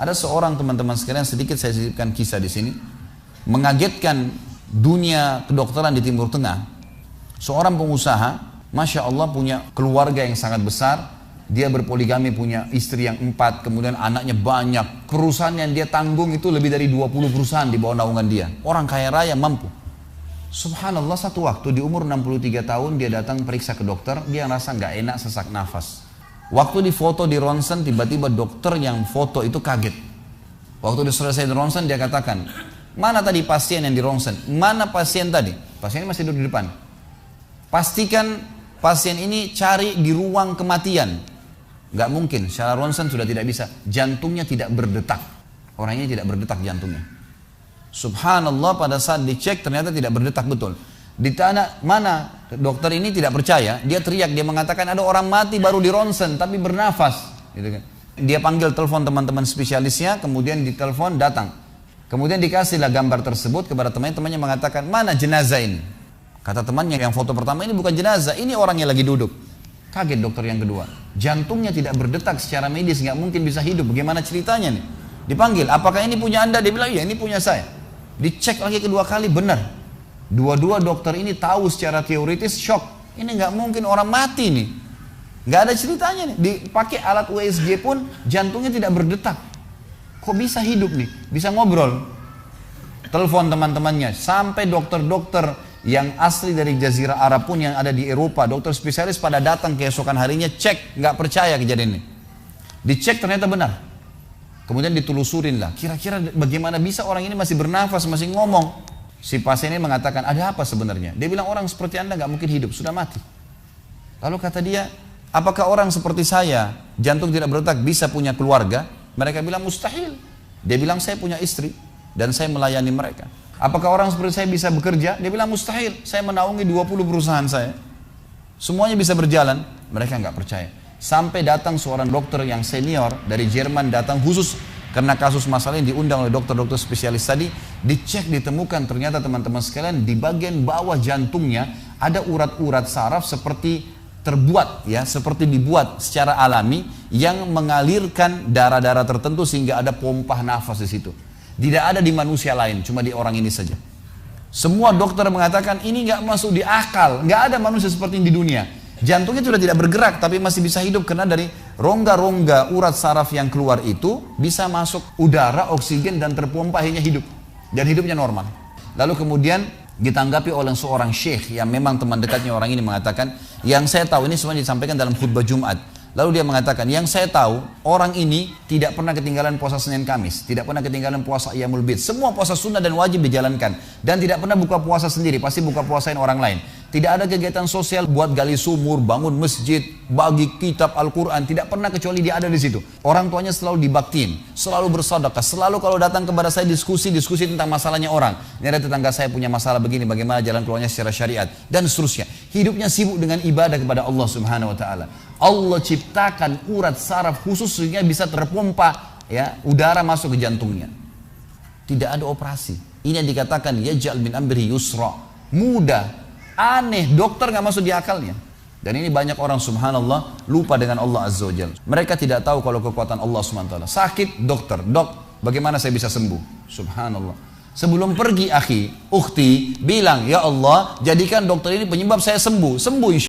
Ada seorang teman-teman sekalian, sedikit saya sisipkan kisah di sini, mengagetkan dunia kedokteran di Timur Tengah. Seorang pengusaha, Masya Allah, punya keluarga yang sangat besar. Dia berpoligami, punya istri yang 4, kemudian anaknya banyak. Perusahaan yang dia tanggung itu lebih dari 20 perusahaan di bawah naungan dia. Orang kaya raya, mampu. Subhanallah, satu waktu di umur 63 tahun dia datang periksa ke dokter. Dia ngerasa nggak enak, sesak nafas. Waktu di foto di ronsen, tiba-tiba dokter yang foto itu kaget. Waktu dia selesai di ronsen, dia katakan, mana tadi pasien yang di ronsen? Mana pasien tadi? Pasien masih duduk di depan. Pastikan pasien ini cari di ruang kematian. Gak mungkin, secara ronsen sudah tidak bisa. Jantungnya tidak berdetak. Orang ini tidak berdetak jantungnya. Subhanallah, pada saat dicek ternyata tidak berdetak betul. Ditanya mana, dokter ini tidak percaya. Dia teriak, dia mengatakan ada orang mati baru di ronsen tapi bernafas gitu kan. Dia panggil telepon teman-teman spesialisnya, kemudian ditelepon datang. Kemudian dikasihlah gambar tersebut kepada temannya mengatakan, mana jenazah ini? Kata temannya yang foto pertama, ini bukan jenazah, ini orang yang lagi duduk. Kaget dokter yang kedua, jantungnya tidak berdetak secara medis, nggak mungkin bisa hidup. Bagaimana ceritanya nih? Dipanggil, apakah ini punya Anda? Dia bilang, iya ini punya saya. Dicek lagi kedua kali, benar. Dua-dua dokter ini tahu secara teoritis, shock. Ini nggak mungkin orang mati nih. Nggak ada ceritanya nih. Dipakai alat USG pun jantungnya tidak berdetak. Kok bisa hidup nih? Bisa ngobrol. Telepon teman-temannya. Sampai dokter-dokter yang asli dari Jazirah Arab pun yang ada di Eropa, dokter spesialis pada datang keesokan harinya, cek, nggak percaya kejadian ini. Dicek ternyata benar. Kemudian ditelusurin lah. Kira-kira bagaimana bisa orang ini masih bernafas, masih ngomong? Si pasien ini mengatakan, ada apa sebenarnya? Dia bilang, orang seperti Anda nggak mungkin hidup, sudah mati. Lalu kata dia, apakah orang seperti saya, jantung tidak berdetak, bisa punya keluarga? Mereka bilang, mustahil. Dia bilang, saya punya istri, dan saya melayani mereka. Apakah orang seperti saya bisa bekerja? Dia bilang, mustahil. Saya menaungi 20 perusahaan saya. Semuanya bisa berjalan. Mereka nggak percaya. Sampai datang seorang dokter yang senior dari Jerman, datang khusus karena kasus masalah ini, diundang oleh dokter-dokter spesialis tadi. Dicek, ditemukan ternyata teman-teman sekalian di bagian bawah jantungnya ada urat-urat saraf seperti terbuat ya, seperti dibuat secara alami yang mengalirkan darah-darah tertentu sehingga ada pompa nafas di situ. Tidak ada di manusia lain, cuma di orang ini saja. Semua dokter mengatakan ini nggak masuk di akal, nggak ada manusia seperti ini di dunia. Jantungnya sudah tidak bergerak tapi masih bisa hidup karena dari rongga-rongga urat saraf yang keluar itu bisa masuk udara, oksigen dan terpompa, akhirnya hidup dan hidupnya normal. Lalu kemudian ditanggapi oleh seorang syekh yang memang teman dekatnya orang ini mengatakan, yang saya tahu, ini semua disampaikan dalam khutbah Jumat. Lalu dia mengatakan, yang saya tahu orang ini tidak pernah ketinggalan puasa Senin Kamis, tidak pernah ketinggalan puasa Ayyamul Bid. Semua puasa sunnah dan wajib dijalankan dan tidak pernah buka puasa sendiri, pasti buka puasain orang lain. Tidak ada kegiatan sosial buat gali sumur, bangun masjid, bagi kitab Al-Quran, tidak pernah kecuali dia ada di situ. Orang tuanya selalu dibaktiin, selalu bersedekah, selalu kalau datang kepada saya diskusi tentang masalahnya orang. Ini ada tetangga saya punya masalah begini, bagaimana jalan keluarnya secara syariat dan seterusnya. Hidupnya sibuk dengan ibadah kepada Allah Subhanahu wa taala. Allah ciptakan urat saraf khusus sehingga bisa terpompa ya, udara masuk ke jantungnya. Tidak ada operasi. Ini yang dikatakan yaj'al min amri yusra. Mudah. Aneh, dokter nggak masuk di akalnya. Dan ini banyak orang subhanallah lupa dengan Allah Azza wa Jalla. Mereka tidak tahu kalau kekuatan Allah Subhanahu wa taala. Sakit, dokter, dok, bagaimana saya bisa sembuh? Subhanallah. Sebelum pergi akhi, ukhti, bilang, ya Allah, jadikan dokter ini penyebab saya sembuh. Sembuh insya Allah.